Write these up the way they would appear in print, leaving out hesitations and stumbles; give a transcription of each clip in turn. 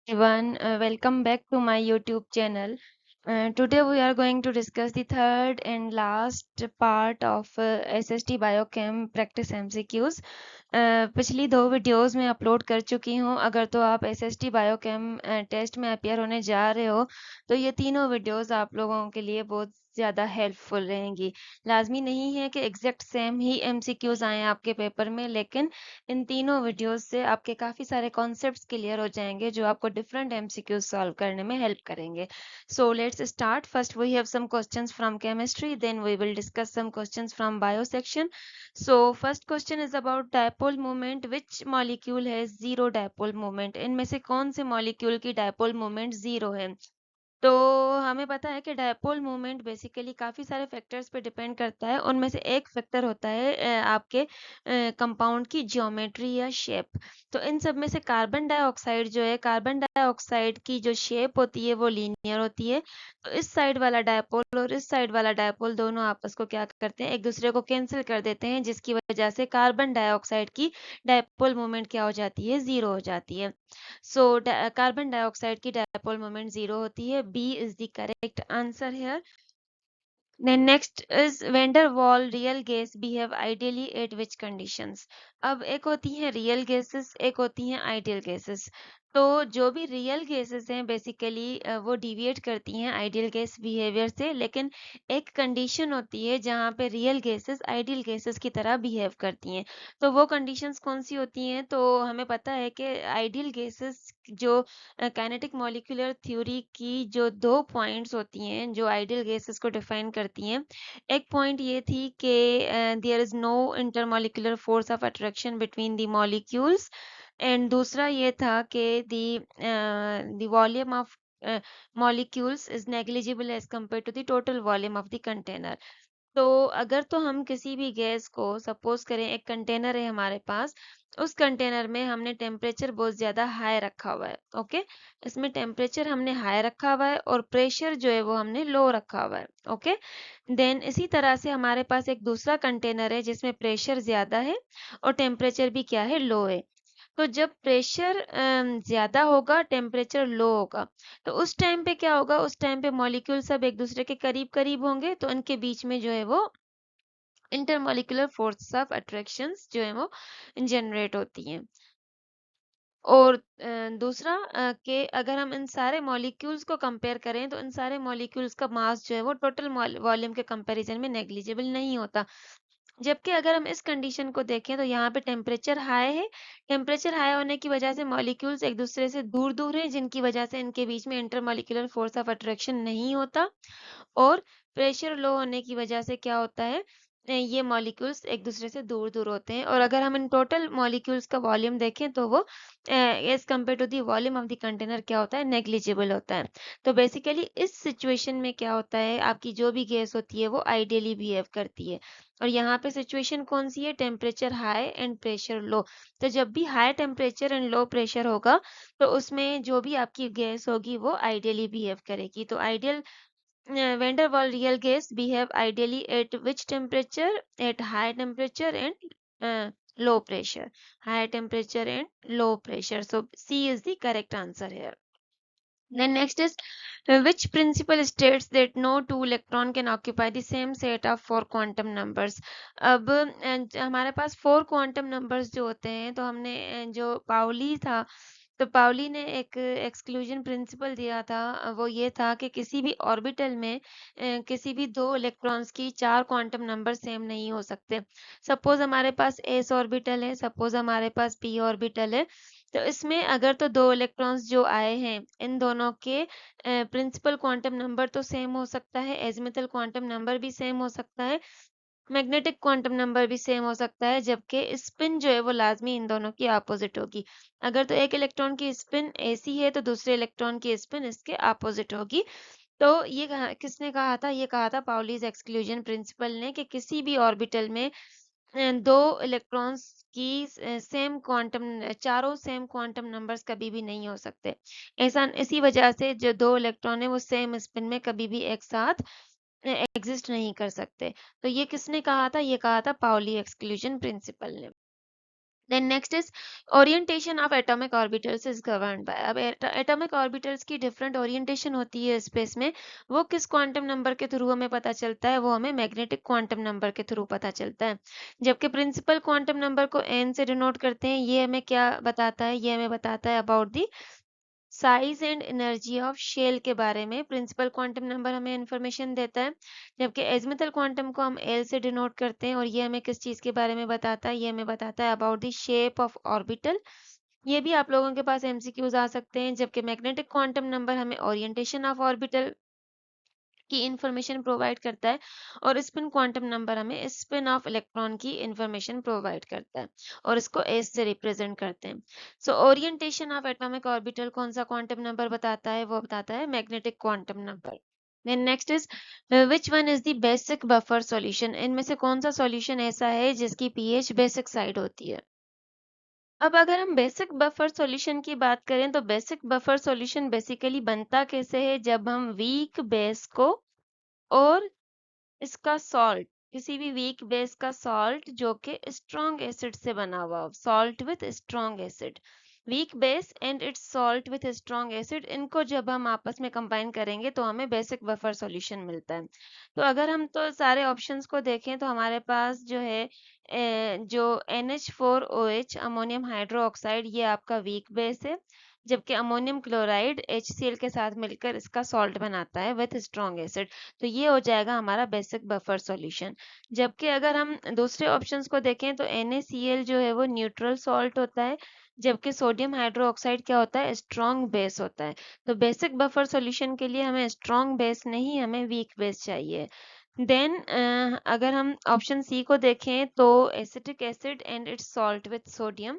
Everyone, welcome back to my YouTube channel. Today we are going to discuss the third and last part of SST Biochem practice MCQs. पिछली 2 videos में upload कर चुकी हूँ। अगर तो आप SST Biochem test में appear होने जा रहे हो तो ये तीनों वीडियोस आप लोगों के लिए बहुत ज़्यादा हेल्पफुल रहेंगी। लाजमी नहीं है कि एग्जैक्ट सेम ही MCQs आएँ आपके पेपर में, लेकिन इन तीनों वीडियोस से आपके काफ़ी सारे कॉन्सेप्ट्स क्लियर हो जाएंगे जो आपको डिफरेंट MCQs सॉल्व करने में हेल्प करेंगे। So let's start. First we have some questions from chemistry, then we will discuss some questions from bio section. So first question is about dipole moment. Which molecule has zero dipole moment? इनमें से कौन से molecule की dipole moment zero है? तो हमें पता है कि डायपोल मूवमेंट बेसिकली काफ़ी सारे फैक्टर्स पे डिपेंड करता है। उनमें से एक फैक्टर होता है आपके कंपाउंड की ज्योमेट्री या शेप। तो इन सब में से कार्बन डाइऑक्साइड जो है, कार्बन डाइऑक्साइड की जो शेप होती है वो लीनियर होती है। तो इस साइड वाला डायपोल और इस साइड वाला डायपोल दोनों आपस को क्या करते हैं, एक दूसरे को कैंसिल कर देते हैं, जिसकी वजह से कार्बन डाइऑक्साइड की डायपोल मूवमेंट क्या हो जाती है, ज़ीरो हो जाती है। So carbon dioxide की dipole moment zero होती है. B is the correct answer here. Then next is van der Waal real gas behave ideally at which conditions? अब एक होती है real gases, एक होती हैं ideal gases. तो जो भी रियल केसेस हैं बेसिकली वो डिविएट करती हैं आइडियल केस बिहेवियर से, लेकिन एक कंडीशन होती है जहाँ पे रियल केसेस आइडियल केसेस की तरह बिहेव करती हैं। तो वो कंडीशंस कौन सी होती हैं? तो हमें पता है कि आइडियल केसेस जो काइनेटिक मॉलिक्यूलर थ्योरी की जो 2 पॉइंट्स होती हैं जो आइडियल केसेस को डिफाइन करती हैं, एक पॉइंट ये थी कि there is no intermolecular force of attraction between the molecules, and दूसरा ये था कि the volume of molecules is negligible as compared to the total volume of the container. तो अगर तो हम किसी भी गैस को सपोज करें, एक कंटेनर है हमारे पास, उस कंटेनर में हमने टेम्परेचर बहुत ज़्यादा हाई रखा हुआ है, ओके। इसमें टेम्परेचर हमने हाई रखा हुआ है और प्रेशर जो है वो हमने लो रखा हुआ है, ओके। देन इसी तरह से हमारे पास एक दूसरा कंटेनर है जिसमें प्रेशर ज़्यादा है और टेम्परेचर भी क्या है, लो है। तो जब प्रेशर ज़्यादा होगा, टेम्परेचर लो होगा, तो उस टाइम पे क्या होगा, उस टाइम पे मॉलिक्यूल सब एक दूसरे के करीब करीब होंगे, तो उनके बीच में जो है वो इंटरमॉलिक्यूलर फोर्स ऑफ अट्रैक्शंस जो है वो जनरेट होती हैं। और दूसरा कि अगर हम इन सारे मॉलिक्यूल्स को कंपेयर करें तो इन सारे मॉलिक्यूल्स का मास जो है वो टोटल वॉल्यूम के कंपैरिजन में नेग्लिजिबल नहीं होता। जबकि अगर हम इस कंडीशन को देखें तो यहाँ पे टेम्परेचर हाई है। टेम्परेचर हाई होने की वजह से मॉलिक्यूल्स एक दूसरे से दूर दूर हैं, जिनकी वजह से इनके बीच में इंटरमॉलिक्यूलर फोर्स ऑफ अट्रैक्शन नहीं होता। और प्रेशर लो होने की वजह से क्या होता है, ये मॉलिक्यूल्स एक दूसरे से दूर दूर होते हैं। और अगर हम इन टोटल मॉलिक्यूल्स का वॉल्यूम देखें तो वो as compare to the volume of the container क्या होता है, नेग्लिजिबल होता है। तो बेसिकली इस सिचुएशन में क्या होता है, आपकी जो भी गैस होती है वो आइडियली बिहेव करती है। और यहाँ पे सिचुएशन कौन सी है, temperature high and pressure low. तो जब भी high temperature and low pressure होगा तो उसमें जो भी आपकी गैस होगी वो आइडियली बिहेव करेगी। तो ideal van der Waal real gas behave ideally at which temperature? At high temperature and low pressure. High temperature and low pressure. So C is the correct answer here. Then next is which principle states that no two electron can occupy the same set of 4 quantum numbers? अब हमारे पास 4 quantum numbers जो होते हैं, तो हमने जो Pauli था, तो पाउली ने एक एक्सक्लूजन प्रिंसिपल दिया था। वो ये था कि किसी भी ऑर्बिटल में किसी भी 2 इलेक्ट्रॉन्स की 4 क्वांटम नंबर सेम नहीं हो सकते। सपोज हमारे पास s ऑर्बिटल है, सपोज हमारे पास p ऑर्बिटल है, तो इसमें अगर तो 2 इलेक्ट्रॉन्स जो आए हैं, इन दोनों के प्रिंसिपल क्वांटम नंबर तो सेम हो सकता है, एजिमुथल क्वांटम नंबर भी सेम हो सकता है, मैग्नेटिक क्वांटम नंबर भी सेम हो सकता है, जबकि स्पिन जो है वो लाजमी इन दोनों की अपोजिट होगी। अगर तो एक इलेक्ट्रॉन की स्पिन ऐसी है तो दूसरे इलेक्ट्रॉन की स्पिन इसके अपोजिट होगी। तो ये किसने कहा था, ये कहा था पाउलीज एक्सक्लूजन प्रिंसिपल ने, कि किसी भी ऑर्बिटल में 2 इलेक्ट्रॉन्स की सेम क्वांटम, चारों सेम क्वांटम नंबर्स कभी भी नहीं हो सकते। ऐसा इसी वजह से जो 2 इलेक्ट्रॉन है वो सेम स्पिन में कभी भी एक साथ एग्जिस्ट नहीं कर सकते। तो ये किसने कहा था, ये कहा था पाउली एक्सक्लूजन प्रिंसिपल ने। Then next is orientation of atomic orbitals is governed by. अब एटॉमिक ऑर्बिटल्स की डिफरेंट ओरिएंटेशन होती है स्पेस में, वो किस क्वांटम नंबर के थ्रू हमें पता चलता है, वो हमें मैग्नेटिक क्वांटम नंबर के थ्रू पता चलता है। जबकि प्रिंसिपल क्वांटम नंबर को n से डिनोट करते हैं, ये हमें क्या बताता है, ये हमें बताता है about the size and energy of shell के बारे में। प्रिंसिपल क्वांटम नंबर हमें इंफॉर्मेशन देता है, जबकि एजमेथल क्वांटम को हम एल से डिनोट करते हैं, और ये हमें किस चीज के बारे में बताता है, ये हमें बताता है about the shape of orbital. ये भी आप लोगों के पास एमसीक्यूज आ सकते हैं। जबकि मैग्नेटिक क्वांटम नंबर हमें ओरिएंटेशन ऑफ ऑर्बिटल की इंफॉर्मेशन प्रोवाइड करता है, और स्पिन क्वांटम नंबर हमें स्पिन ऑफ इलेक्ट्रॉन की इंफॉर्मेशन प्रोवाइड करता है, और इसको एस से रिप्रेजेंट करते हैं। So orientation of atomic orbital कौन सा क्वांटम नंबर बताता है, वो बताता है magnetic quantum number. Then next is which one is the basic buffer solution. इनमें से कौन सा सॉल्यूशन ऐसा है जिसकी पीएच बेसिक साइड होती है। अब अगर हम बेसिक बफर सॉल्यूशन की बात करें, तो बेसिक बफर सॉल्यूशन बेसिकली बनता कैसे है, जब हम वीक बेस को और इसका सॉल्ट, किसी भी वीक बेस का सॉल्ट जो कि स्ट्रॉन्ग एसिड से बना हुआ, salt with strong acid, weak base and it's salt with strong acid, इनको जब हम आपस में कंबाइन करेंगे तो हमें बेसिक बफर सॉल्यूशन मिलता है। तो अगर हम तो सारे ऑप्शंस को देखें, तो हमारे पास जो है जो NH4OH अमोनियम हाइड्रोक्साइड, ये आपका वीक बेस है, जबकि अमोनियम क्लोराइड HCl के साथ मिलकर इसका सॉल्ट बनाता है विथ स्ट्रॉन्ग एसिड। तो ये हो जाएगा हमारा बेसिक बफर सॉल्यूशन। जबकि अगर हम दूसरे ऑप्शंस को देखें, तो NaCl जो है वो न्यूट्रल सॉल्ट होता है, जबकि सोडियम हाइड्रोक्साइड क्या होता है, स्ट्रॉन्ग बेस होता है। तो बेसिक बफर सॉल्यूशन के लिए हमें स्ट्रॉन्ग बेस नहीं, हमें वीक बेस चाहिए। देन अगर हम ऑप्शन सी को देखें, तो acetic acid and it's salt with sodium.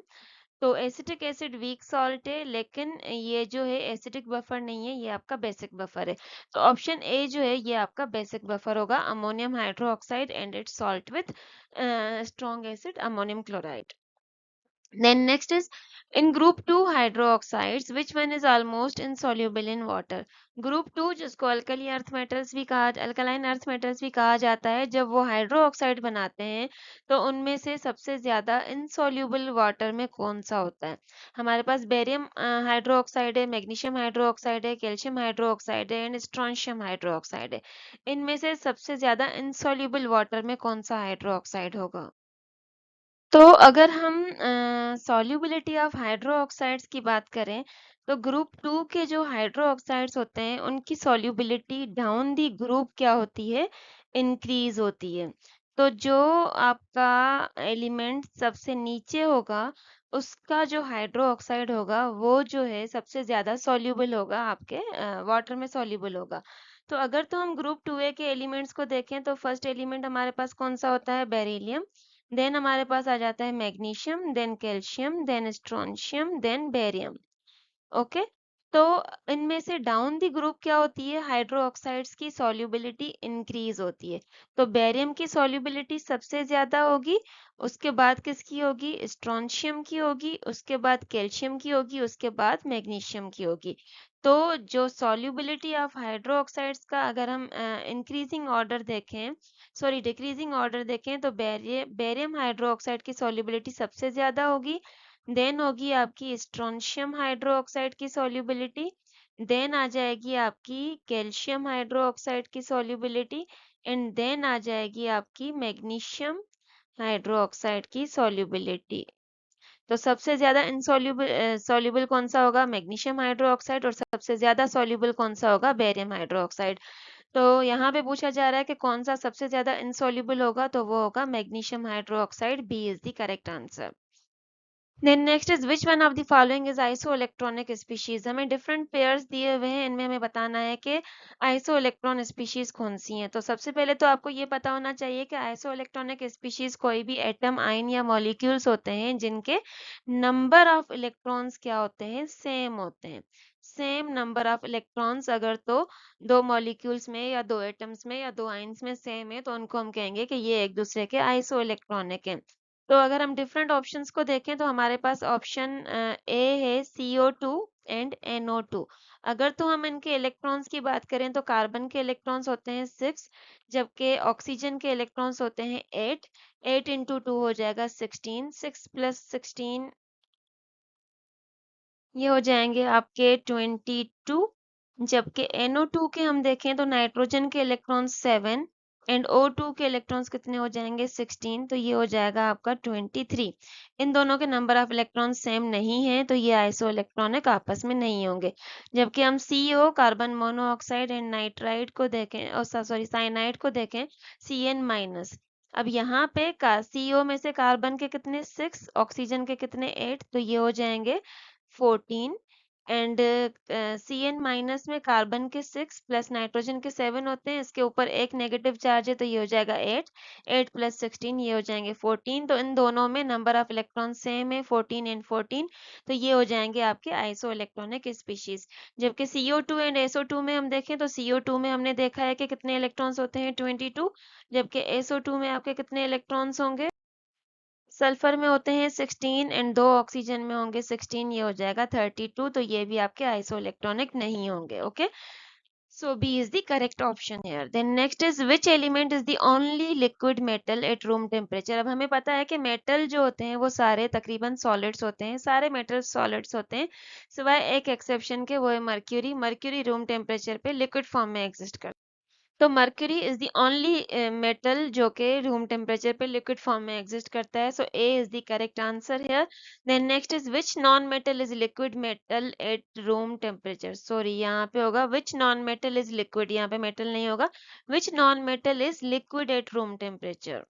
तो एसिटिक एसिड वीक सॉल्ट है, लेकिन ये जो है एसिटिक बफर नहीं है, ये आपका बेसिक बफर है। तो ऑप्शन ए जो है ये आपका बेसिक बफर होगा, ammonium hydroxide and it's salt with strong acid ammonium chloride. Then next is in group 2 hydroxides, which one is almost insoluble in water? Group 2 जिसको alkali earth metals भी कहा, alkaline earth metals भी कहा जाता है, जब वो हाइड्रोक्साइड बनाते हैं तो उनमें से सबसे ज्यादा insoluble वाटर में कौन सा होता है। हमारे पास बेरियम हाइड्रोक्साइड है, मैग्नीशियम हाइड्रोक्साइड है, कैल्शियम हाइड्रोक्साइड है एंड स्ट्रोंशियम हाइड्रोक्साइड है। इनमें से सबसे ज्यादा insoluble वाटर में कौन सा हाइड्रोक्साइड होगा। तो अगर हम सॉल्युबिलिटी ऑफ हाइड्रोक्साइड्स की बात करें, तो ग्रुप 2 के जो हाइड्रोक्साइड्स होते हैं उनकी सॉल्युबिलिटी डाउन दी ग्रुप क्या होती है, इंक्रीज होती है। तो जो आपका एलिमेंट सबसे नीचे होगा, उसका जो हाइड्रोक्साइड होगा वो जो है सबसे ज्यादा सॉल्युबल होगा, आपके वाटर में सॉल्युबल होगा। तो अगर तो हम ग्रुप 2A के एलिमेंट्स को देखें, तो फर्स्ट एलिमेंट हमारे पास कौन सा होता है, बेरिलियम। देन हमारे पास आ जाता है magnesium, then calcium, then strontium, then barium. Okay. तो इनमें से डाउन दी ग्रुप क्या होती है, हाइड्रोक्साइड्स की सॉल्युबिलिटी इंक्रीज होती है। तो बेरियम की सॉल्युबिलिटी सबसे ज्यादा होगी, उसके बाद किसकी होगी, स्ट्रोंशियम की होगी, उसके बाद कैल्शियम की होगी, उसके बाद मैग्नीशियम की होगी। तो जो सॉल्युबिलिटी ऑफ हाइड्रोक्साइड्स का अगर हम इंक्रीजिंग ऑर्डर देखें, सॉरी डिक्रीजिंग ऑर्डर देखें, तो बेरियम हाइड्रोक्साइड की सॉल्युबिलिटी सबसे ज्यादा होगी, देन होगी आपकी स्ट्रोंशियम हाइड्रोक्साइड की सॉल्युबिलिटी, देन आ जाएगी आपकी कैल्शियम हाइड्रोक्साइड की सॉल्युबिलिटी, एंड देन आ जाएगी आपकी मैग्नीशियम हाइड्रोक्साइड की सॉल्युबिलिटी। तो सबसे ज्यादा इनसॉल्युबल सॉल्युबल कौन सा होगा, मैग्नीशियम हाइड्रोक्साइड, और सबसे ज्यादा सॉल्युबल कौन सा होगा, बेरियम हाइड्रोक्साइड। तो यहाँ पे पूछा जा रहा है कि कौन सा सबसे ज्यादा इनसॉल्युबल होगा, तो वो होगा magnesium hydroxide, B is the correct answer. Then next is which one of the following is isoelectronic species। हमें different pairs दिए हुए हैं, इनमें हमें बताना है कि isoelectron species कौन सी हैं। तो सबसे पहले तो आपको ये पता होना चाहिए कि isoelectronic species कोई भी एटम, आयन या मॉलिक्यूल्स होते हैं जिनके नंबर ऑफ इलेक्ट्रॉन्स क्या होते हैं, सेम होते हैं। सेम नंबर ऑफ इलेक्ट्रॉन्स अगर तो दो मॉलिक्यूल्स में या दो एटम्स में या दो आयन्स में सेम है, तो उनको हम कहेंगे कि ये एक दूसरे के आइसोइलेक्ट्रॉनिक हैं। तो अगर हम डिफरेंट ऑप्शंस को देखें, तो हमारे पास ऑप्शन ए है CO2, एंड NO2। अगर तो हम इनके इलेक्ट्रॉन्स की बात करें तो कार्बन के इलेक्ट्रॉन्स होते हैं 6, जबकि ऑक्सीजन के इलेक्ट्रॉन्स होते हैं 8। 8 इंटू 2 हो जाएगा 16, 6 प्लस 16 ये हो जाएंगे आपके 22। जबकि NO2 के हम देखें तो नाइट्रोजन के इलेक्ट्रॉन्स 7 एंड O2 के इलेक्ट्रॉन्स कितने हो जाएंगे 16, तो ये हो जाएगा आपका 23। इन दोनों के नंबर ऑफ इलेक्ट्रॉन्स सेम नहीं है तो ये आइसो इलेक्ट्रॉनिक आपस में नहीं होंगे। जबकि हम CO carbon monoxide and nitride को देखें और सॉरी साइनाइड को देखें CN-। अब यहाँ पे CO में से कार्बन के कितने 6, ऑक्सीजन के कितने 8, तो ये हो जाएंगे 14 एंड CN- में कार्बन के 6 प्लस नाइट्रोजन के 7 होते हैं, इसके ऊपर एक नेगेटिव चार्ज है तो ये हो जाएगा 8। 8 प्लस 16 ये हो जाएंगे 14, तो इन दोनों में नंबर ऑफ इलेक्ट्रॉन सेम है 14 एंड 14, तो ये हो जाएंगे आपके आइसो इलेक्ट्रॉनिक स्पीशीज। जबकि CO2 एंड SO2 में हम देखें तो CO2 में हमने देखा है कि कितने इलेक्ट्रॉन्स होते हैं 22, जबकि SO2 में आपके कितने इलेक्ट्रॉन्स होंगे, सल्फर में होते हैं 16 एंड 2 ऑक्सीजन में होंगे 16, ये हो जाएगा 32, तो ये भी आपके आइसो इलेक्ट्रॉनिक नहीं होंगे। Okay, so B is the correct option here. Then next is which element is the only liquid metal at room temperature? अब हमें पता है कि मेटल जो होते हैं वो सारे तकरीबन सॉलिड्स होते हैं, सारे मेटल सॉलिड्स होते हैं सिवाय एक एक्सेप्शन के, वो है मर्क्यूरी। मर्क्यूरी रूम टेम्परेचर पे लिक्विड फॉर्म में एग्जिस्ट करता है। तो mercury is the only metal जो कि रूम टेम्परेचर पे लिक्विड फॉर्म में एग्जिस्ट करता है, so A is the correct answer here. Then next is which non metal is liquid metal at room temperature, sorry यहाँ पे होगा which non metal is liquid, यहाँ पे मेटल नहीं होगा, which non metal is liquid at room temperature.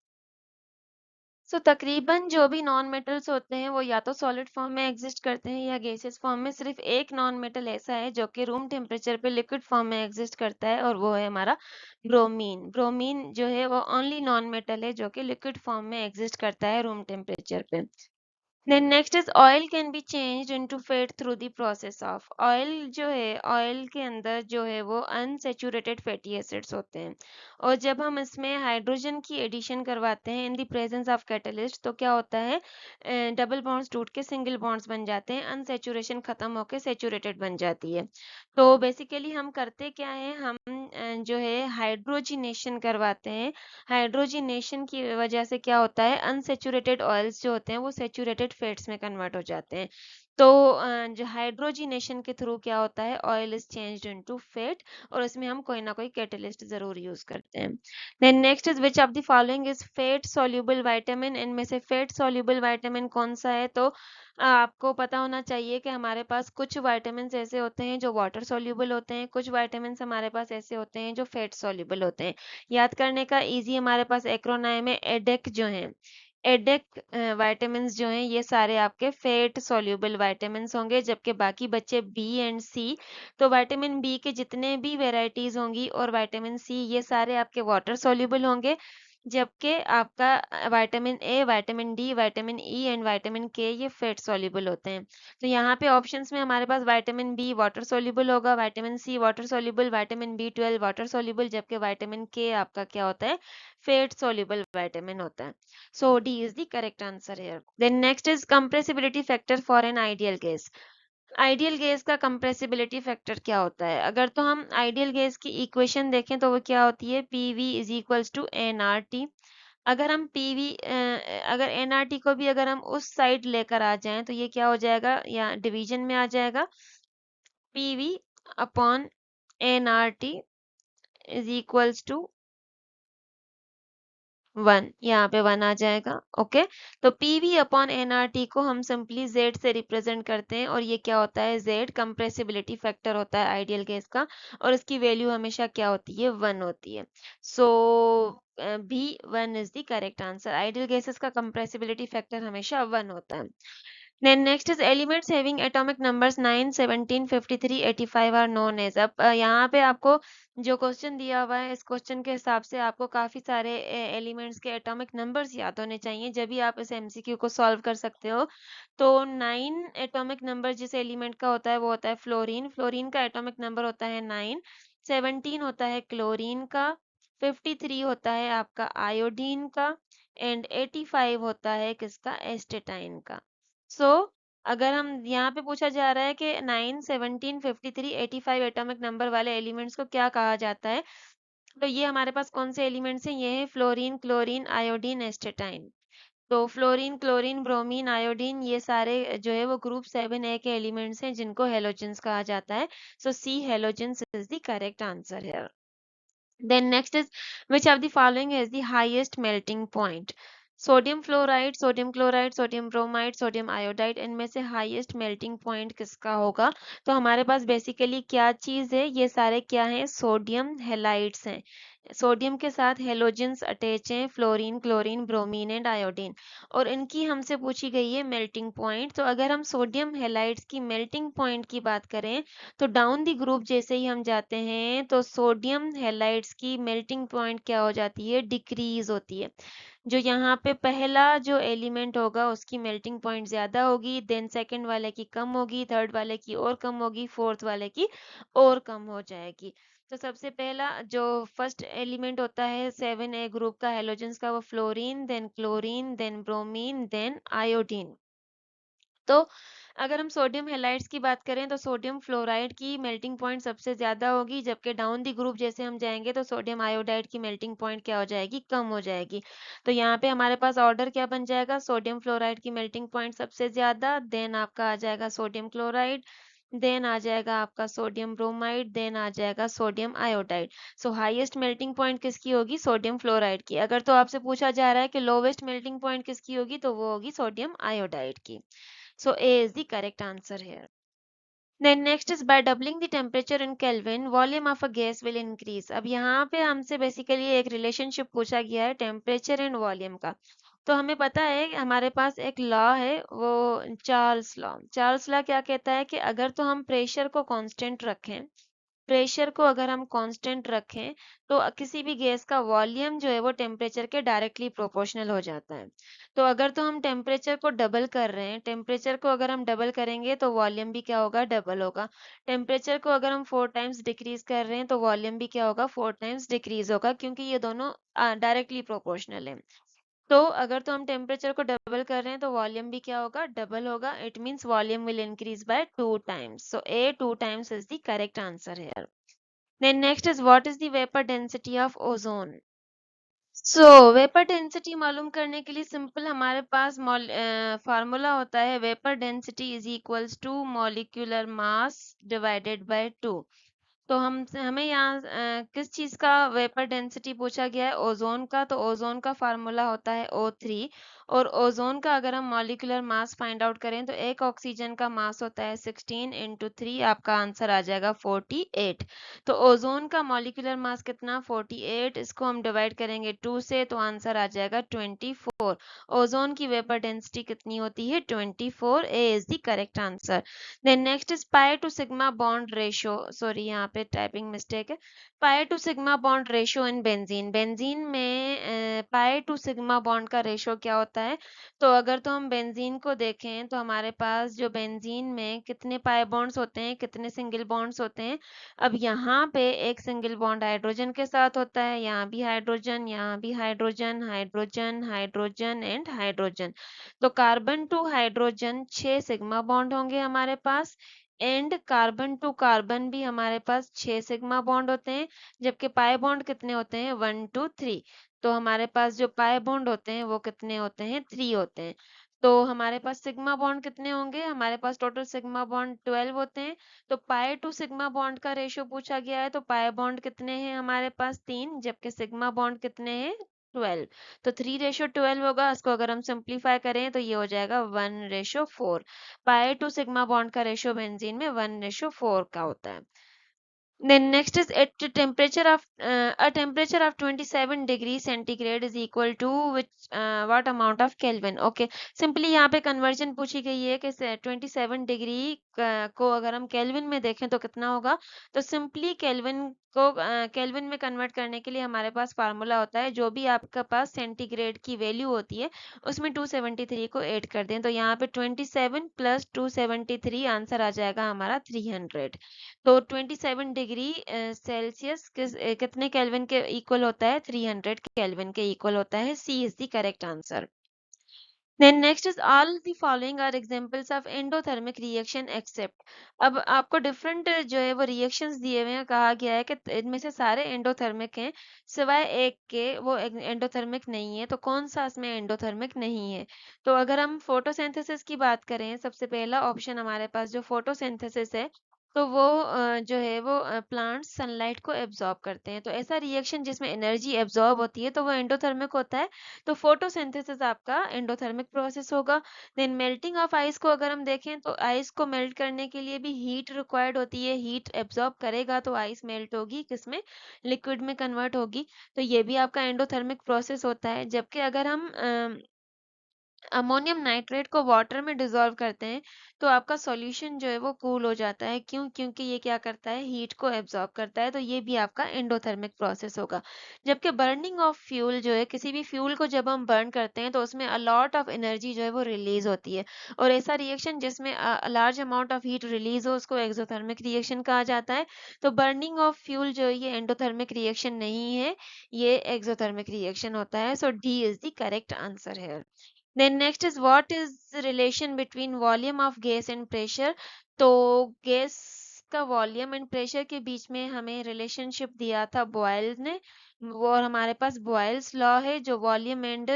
So तकरीबन जो भी नॉन मेटल्स होते हैं वो या तो सॉलिड फॉर्म में एग्जिस्ट करते हैं या गैसेस फॉर्म में। सिर्फ एक नॉन मेटल ऐसा है जो कि रूम टेम्परेचर पे लिक्विड फॉर्म में एग्जिस्ट करता है और वो है हमारा ब्रोमीन। ब्रोमीन जो है वो ओनली नॉन मेटल है जो कि लिक्विड फॉर्म में एग्जिस्ट करता है रूम टेम्परेचर पे। Then next is oil can be changed into fat through the process of। oil जो है, oil के अंदर जो है वो unsaturated fatty acids होते हैं और जब हम इसमें हाइड्रोजन की एडिशन करवाते हैं in the presence of catalyst तो क्या होता है, डबल बॉन्ड्स टूट के सिंगल बॉन्ड्स बन जाते हैं, अनसेचुरेशन खत्म होके सेचुरेटेड बन जाती है। तो बेसिकली हम करते क्या है, हम जो है हाइड्रोजिनेशन करवाते हैं। हाइड्रोजिनेशन की वजह से क्या होता है, अनसेचुरेटेड ऑयल्स जो होते हैं वो सेचुरेटेड फैट्स में कन्वर्ट हो जाते हैं। तो जो हाइड्रोजिनेशन के थ्रू क्या होता है, oil is changed into fat और इसमें हम कोई ना कोई कैटलिस्ट जरूर यूज करते हैं। Then next is which of the following is fat soluble vitamin, इनमें से फैट सॉल्युबल विटामिन कौन सा है, तो आपको पता होना चाहिए कि हमारे पास कुछ विटामिन ऐसे होते हैं जो वाटर सॉल्युबल होते हैं, कुछ विटामिन हमारे पास ऐसे होते हैं जो फैट सॉल्युबल होते हैं। याद करने का इजी हमारे पास एक्रोनाइम है एडेक जो है, एडेक विटामिन जो हैं ये सारे आपके फैट सॉल्युबल विटामिन होंगे, जबकि बाकी बच्चे बी एंड सी, तो विटामिन बी के जितने भी वेराइटीज होंगी और विटामिन सी ये सारे आपके वाटर सॉल्युबल होंगे, जबकि आपका vitamin A, vitamin D, vitamin E and vitamin के ये फैट सॉल्युबल होते हैं। तो यहाँ पे ऑप्शंस में हमारे पास विटामिन बी वाटर सॉल्युबल होगा, vitamin C water soluble, vitamin B12 water soluble, जबकि विटामिन के आपका क्या होता है, फैट सॉल्युबल विटामिन होता है। So D is the correct answer here. Then next is compressibility factor for an ideal gas. Ideal gas का compressibility factor क्या होता है, अगर तो हम आइडियल गैस की इक्वेशन देखें तो वो क्या होती है, PV is equals to NRT। अगर हम PV अगर NRT को भी अगर हम उस साइड लेकर आ जाएं तो ये क्या हो जाएगा, या डिवीजन में आ जाएगा, PV upon NRT is equals to 1, यहाँ पे 1 आ जाएगा। ओके, तो PV अपॉन NRT को हम सिंपली Z से रिप्रेजेंट करते हैं और ये क्या होता है, Z कंप्रेसिबिलिटी फैक्टर होता है आइडियल गैस का और इसकी वैल्यू हमेशा क्या होती है, 1 होती है। सो B 1 is the correct answer. Ideal gases का कंप्रेसिबिलिटी फैक्टर हमेशा 1 होता है। Then next is elements having atomic numbers 9, 17, 53, 85 are known as। अब यहाँ पे आपको जो क्वेश्चन दिया हुआ है इस क्वेश्चन के हिसाब से आपको काफी सारे एलिमेंट्स के एटॉमिक नंबर्स याद होने चाहिए जब भी आप इस MCQ को सॉल्व कर सकते हो। तो 9 एटॉमिक नंबर जिस एलिमेंट का होता है वो होता है फ्लोरीन। फ्लोरीन का एटॉमिक नंबर होता है 9। 17 होता है क्लोरीन का, 53 होता है आपका आयोडीन का एंड 85 होता है किसका, एस्टेटाइन का। सो अगर हम यहाँ पे पूछा जा रहा है कि 9, 17, 53, 85 एटॉमिक नंबर वाले एलिमेंट्स को क्या कहा जाता है, तो ये हमारे पास कौन से एलिमेंट्स हैं? ये है फ्लोरीन, क्लोरीन, आयोडीन, एस्टेटाइन। तो फ्लोरीन, क्लोरीन, ब्रोमीन, आयोडीन, ये सारे जो है वो ग्रुप 7A के एलिमेंट्स हैं जिनको हेलोजेंस कहा जाता है। So C halogens is the correct answer है। Then next is, which of the following is the highest melting point? Sodium fluoride, sodium chloride, sodium bromide, sodium iodide, इनमें से highest melting point किसका होगा? तो हमारे पास बेसिकली क्या चीज है? ये सारे क्या हैं? सोडियम हेलाइड्स हैं। सोडियम के साथ हेलोजेंस अटैच हैं, fluorine, chlorine, bromine and iodine, और इनकी हमसे पूछी गई है मेल्टिंग पॉइंट। तो अगर हम सोडियम हेलाइड्स की मेल्टिंग पॉइंट की बात करें तो डाउन दी ग्रुप जैसे ही हम जाते हैं तो सोडियम हेलाइड्स की मेल्टिंग पॉइंट क्या हो जाती है? डिक्रीज होती है। जो यहाँ पे पहला जो एलिमेंट होगा उसकी मेल्टिंग पॉइंट ज्यादा होगी, देन सेकंड वाले की कम होगी, थर्ड वाले की और कम होगी, फोर्थ वाले की और कम हो जाएगी। तो सबसे पहला जो फर्स्ट एलिमेंट होता है 7A ग्रुप का हेलोजेंस का, वो fluorine, then chlorine, then bromine, then iodine. तो अगर हम सोडियम हेलाइड्स की बात करें तो सोडियम फ्लोराइड की मेल्टिंग पॉइंट सबसे ज्यादा होगी, जबकि डाउन दी ग्रुप जैसे हम जाएंगे तो सोडियम आयोडाइड की मेल्टिंग पॉइंट क्या हो जाएगी? कम हो जाएगी। तो यहाँ पे हमारे पास ऑर्डर क्या बन जाएगा? सोडियम फ्लोराइड की मेल्टिंग पॉइंट सबसे ज्यादा, देन आपका आ जाएगा सोडियम क्लोराइड, देन आ जाएगा आपका सोडियम ब्रोमाइड, देन आ जाएगा सोडियम आयोडाइड। सो हाईएस्ट मेल्टिंग पॉइंट किसकी होगी? सोडियम फ्लोराइड की। अगर तो आपसे पूछा जा रहा है कि लोवेस्ट मेल्टिंग पॉइंट किसकी होगी, तो वो होगी सोडियम आयोडाइड की। So A is the correct answer here. Then next is, by doubling the temperature in Kelvin, volume of a gas will increase. अब यहाँ पे हमसे बेसिकली एक रिलेशनशिप पूछा गया है टेम्परेचर एंड वॉल्यूम का। तो हमें पता है कि हमारे पास एक लॉ है, वो चार्ल्स लॉ। चार्ल्स लॉ क्या कहता है कि अगर तो हम प्रेशर को कांस्टेंट रखें, प्रेशर को अगर हम कांस्टेंट रखें तो किसी भी गैस का वॉल्यूम जो है वो टेम्परेचर के डायरेक्टली प्रोपोर्शनल हो जाता है। तो अगर तो हम टेम्परेचर को डबल कर रहे हैं, टेम्परेचर को अगर हम डबल करेंगे तो वॉल्यूम भी क्या होगा? डबल होगा। टेम्परेचर को अगर हम 4 टाइम्स डिक्रीज कर रहे हैं तो वॉल्यूम भी क्या होगा? 4 टाइम्स डिक्रीज होगा, क्योंकि ये दोनों डायरेक्टली प्रोपोर्शनल है। तो अगर तो हम टेम्परेचर को डबल कर रहे हैं तो वॉल्यूम भी क्या होगा? डबल होगा। It means volume will increase by 2 times. So A 2 times is the correct answer here. Then next is, what is the vapor density of ozone? So vapour density मालूम करने के लिए सिंपल हमारे पास formula होता है, vapour density is equals to molecular mass divided by 2। तो हमें यहाँ किस चीज का वेपर डेंसिटी पूछा गया है? ओजोन का। तो ओजोन का फार्मूला होता है O3, और ओजोन का अगर हम मॉलिक्यूलर मास फाइंड आउट करें तो एक ऑक्सीजन का मास होता है 16 इंटू 3, आपका आंसर आ जाएगा 48। तो ओजोन का मॉलिक्यूलर मास कितना? 48। इसको हम डिवाइड करेंगे 2 से तो आंसर आ जाएगा 24। ओजोन की वेपर डेंसिटी कितनी होती है? 24। A is the correct answer. Then next is pi to sigma bond ratio, sorry यहाँ पे टाइपिंग मिस्टेक है। Pi to sigma bond ratio in benzene, benzene में पाई टू सिग्मा बॉन्ड का ratio क्या होता है? तो अगर तो हम बेंजीन को देखें तो हमारे पास जो बेंजीन में कितने पाई बॉन्ड्स होते हैं, कितने सिंगल बॉन्ड्स होते हैं? अब यहाँ पे एक सिंगल बॉन्ड हाइड्रोजन के साथ होता है, यहाँ भी हाइड्रोजन, यहाँ भी hydrogen, hydrogen, hydrogen and hydrogen. तो carbon to hydrogen 6 sigma bond होंगे हमारे पास, एंड कार्बन टू कार्बन भी हमारे पास 6 सिग्मा बॉन्ड होते हैं, जबकि पाई बॉन्ड कितने होते हैं? 1 2 3। तो हमारे पास जो पाई बॉन्ड होते हैं वो कितने होते हैं? 3 होते हैं। तो हमारे पास सिग्मा बॉन्ड कितने होंगे? हमारे पास टोटल सिग्मा बॉन्ड 12 होते हैं। तो पाई टू सिग्मा बॉन्ड का रेशियो पूछा गया है, तो पाई बॉन्ड कितने हैं हमारे पास? 3, जबकि सिग्मा बॉन्ड कितने हैं? 12। तो 3:12 होगा। इसको अगर हम सिंप्लीफाई करें तो ये हो जाएगा 1:4। पाई टू सिग्मा बॉन्ड का रेशियो बेंजीन में 1:4 का होता है। Then next is, at the temperature of a temperature of 27 degrees centigrade is equal to which what amount of Kelvin? Okay, simply यहाँ पे कन्वर्जन पूछी गई है कि 27 डिग्री को अगर हम केल्विन में देखें तो कितना होगा? तो सिंपली केल्विन को केल्विन में कन्वर्ट करने के लिए हमारे पास फार्मूला होता है, जो भी आपके पास सेंटीग्रेड की वैल्यू होती है उसमें 273 को ऐड कर दें। तो यहाँ पे 27 प्लस 273 आंसर आ जाएगा हमारा 300। तो 27 डिग्री सेल्सियस कितने केल्विन के इक्वल होता है? 300 केल्विन के इक्वल होता है। C is the correct answer. Then next is all the following are examples of endothermic reaction except. अब आपको different जो है वो reactions दिए हुए हैं, कहा गया है कि इनमें से सारे endothermic हैं सिवाय एक के वो endothermic नहीं है। तो कौन सा इसमें endothermic नहीं है? तो अगर हम photosynthesis की बात करें, सबसे पहला ऑप्शन हमारे पास जो photosynthesis है, तो वो जो है वो प्लांट्स सनलाइट को एब्जॉर्ब करते हैं। तो ऐसा रिएक्शन जिसमें एनर्जी एब्जॉर्ब होती है तो वो एंडोथर्मिक होता है। तो फोटोसिंथेसिस आपका एंडोथर्मिक प्रोसेस होगा। देन मेल्टिंग ऑफ आइस को अगर हम देखें तो आइस को मेल्ट करने के लिए भी हीट रिक्वायर्ड होती है। हीट एब्जॉर्ब करेगा तो आइस मेल्ट होगी, किसमें? लिक्विड में कन्वर्ट होगी। तो ये भी आपका एंडोथर्मिक प्रोसेस होता है। जबकि अगर हम अमोनियम नाइट्रेट को वाटर में डिसॉल्व करते हैं तो आपका सॉल्यूशन जो है वो कूल हो जाता है। क्यों? क्योंकि ये क्या करता है, हीट को एब्जॉर्ब करता है। तो ये भी आपका एंडोथर्मिक प्रोसेस होगा। जबकि बर्निंग ऑफ फ्यूल जो है, किसी भी फ्यूल को जब हम बर्न करते हैं तो उसमें अ लॉट ऑफ एनर्जी जो है वो रिलीज होती है। और ऐसा रिएक्शन जिसमें large amount of heat release हो उसको एक्सोथर्मिक रिएक्शन कहा जाता है। तो बर्निंग ऑफ फ्यूल जो है ये एंडोथर्मिक रिएक्शन नहीं है, ये एक्सोथर्मिक रिएक्शन होता है। So D is the correct answer है। Then next is what is the relation between volume of gas and pressure? तो गैस का वॉल्यूम एंड प्रेशर के बीच में हमें रिलेशनशिप दिया था बॉयल्स ने। वो और हमारे पास बॉयल्स लॉ है जो वॉल्यूम एंड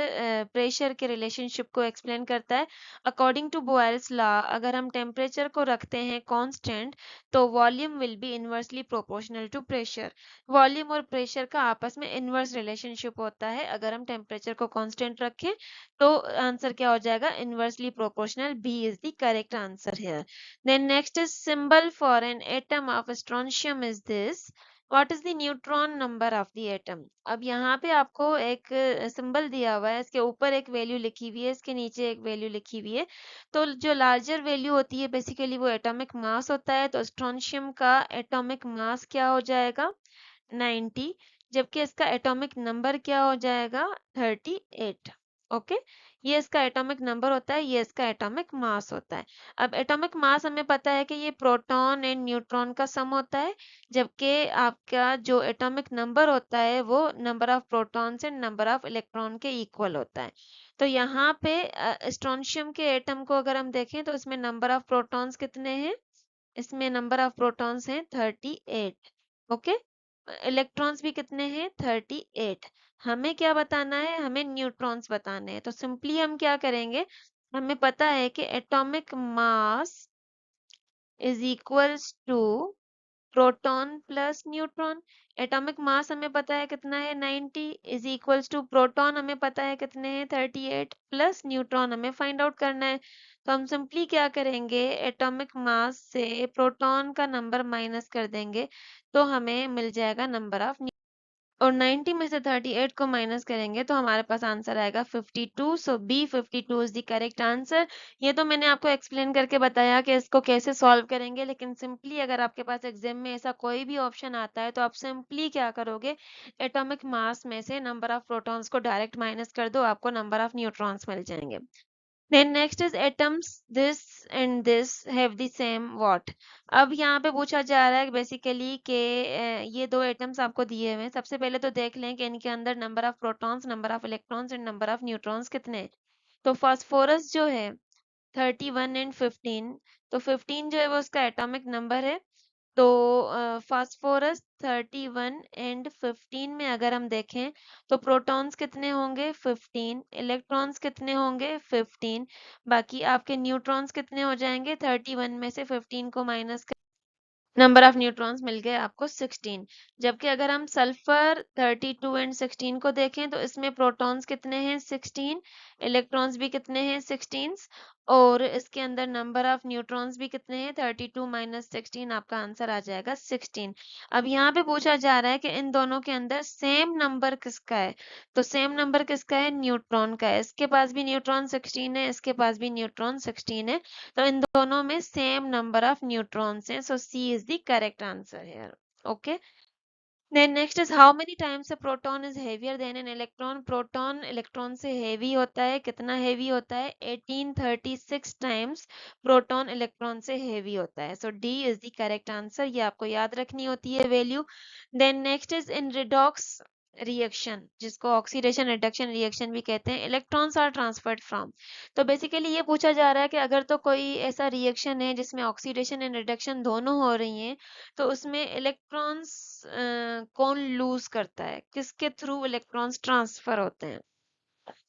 प्रेशर के रिलेशनशिप को एक्सप्लेन करता है। अकॉर्डिंग टू बॉयल्स लॉ, अगर हम टेम्परेचर को रखते हैं कांस्टेंट तो volume will be inversely proportional to pressure. Volume और प्रेशर का आपस में इनवर्स रिलेशनशिप होता है। अगर हम टेम्परेचर को कांस्टेंट रखें तो आंसर क्या हो जाएगा? Inversely proportional. B is the correct answer here. Then next is symbol for an atom of strontium is this. What is the neutron number of the atom? अब यहाँ पे आपको एक सिंबल दिया हुआ है, इसके ऊपर एक वैल्यू लिखी हुई है, इसके नीचे एक वैल्यू लिखी हुई है। तो जो लार्जर वैल्यू होती है बेसिकली वो एटॉमिक मास होता है। तो स्ट्रोंशियम का एटॉमिक मास क्या हो जाएगा? 90। जबकि इसका एटॉमिक नंबर क्या हो जाएगा? 38। ओके, ये इसका एटॉमिक नंबर होता है, ये इसका एटॉमिक मास होता है। अब एटॉमिक मास हमें पता है कि ये प्रोटॉन एंड न्यूट्रॉन का सम होता है। जबकि आपका जो एटॉमिक नंबर होता है वो number of protons and number of electron के इक्वल होता है। तो यहाँ पे स्ट्रोंशियम के एटम को अगर हम देखें तो इसमें नंबर ऑफ प्रोटॉन्स कितने हैं? इसमें नंबर ऑफ प्रोटॉन्स हैं 38। ओके, इलेक्ट्रॉन्स भी कितने हैं? 38। हमें क्या बताना है? हमें न्यूट्रॉन्स बताने हैं। तो सिंपली हम क्या करेंगे, हमें पता है कि atomic mass is equals to proton plus neutron. Atomic mass हमें पता है कितना है? 90 इज इक्वल्स टू प्रोटॉन हमें पता है कितने हैं? 38 प्लस न्यूट्रॉन हमें फाइंड आउट करना है। तो हम सिंपली क्या करेंगे, एटॉमिक मास से प्रोटॉन का नंबर माइनस कर देंगे तो हमें मिल जाएगा नंबर ऑफ। और 90 में से 38 को माइनस करेंगे तो हमारे पास आंसर आएगा 52। So B 52 is the correct answer. ये तो मैंने आपको एक्सप्लेन करके बताया कि इसको कैसे सॉल्व करेंगे, लेकिन सिंपली अगर आपके पास एग्जाम में ऐसा कोई भी ऑप्शन आता है तो आप सिंपली क्या करोगे, एटॉमिक मास में से नंबर ऑफ प्रोटॉन्स को डायरेक्ट माइनस कर दो, आपको नंबर ऑफ न्यूट्रॉन्स मिल जाएंगे। Then next is atoms this and this have the same what. अब यहाँ पे पूछा जा रहा है बेसिकली कि ये दो एटम्स आपको दिए हुए हैं। सबसे पहले तो देख लें कि इनके अंदर number of protons, number of electrons and number of neutrons कितने हैं। तो फास्फोरस जो है 31 एंड 15, तो 15 जो है वो उसका एटॉमिक नंबर है। तो फास्फोरस 31 एंड 15 में अगर हम देखें तो प्रोटॉन्स कितने होंगे? 15। इलेक्ट्रॉन्स कितने होंगे? 15। बाकी आपके न्यूट्रॉन्स कितने हो जाएंगे? 31 में से 15 को माइनस कर नंबर ऑफ न्यूट्रॉन्स मिल गए आपको 16। जबकि अगर हम सल्फर 32 एंड 16 को देखें तो इसमें प्रोटॉन्स कितने हैं? 16। इलेक्ट्रॉन्स भी कितने हैं? 16। और इसके अंदर नंबर ऑफ न्यूट्रॉन्स भी कितने हैं? 32 माइनस 16, आपका आंसर आ जाएगा 16। अब यहाँ पे पूछा जा रहा है कि इन दोनों के अंदर सेम नंबर किसका है। तो सेम नंबर किसका है? न्यूट्रॉन का है। इसके पास भी न्यूट्रॉन 16 है, इसके पास भी न्यूट्रॉन 16 है। तो इन दोनों में सेम नंबर ऑफ न्यूट्रॉन्स हैं। So C is the correct answer here. Okay, then next is how many times a proton is heavier than an electron. Proton electron से हेवी होता है। कितना हेवी होता है? 1836 टाइम्स प्रोटॉन इलेक्ट्रॉन से heavy होता है। So D is the correct answer. ये आपको याद रखनी होती है value. Then next is in redox reaction, जिसको ऑक्सीडेशन रिडक्शन रिएक्शन भी कहते हैं, इलेक्ट्रॉन्स आर ट्रांसफर्ड फ्रॉम। तो बेसिकली ये पूछा जा रहा है कि अगर तो कोई ऐसा रिएक्शन है जिसमें ऑक्सीडेशन एंड रिडक्शन दोनों हो रही हैं, तो उसमें इलेक्ट्रॉन्स कौन लूज करता है, किसके थ्रू इलेक्ट्रॉन्स ट्रांसफर होते हैं।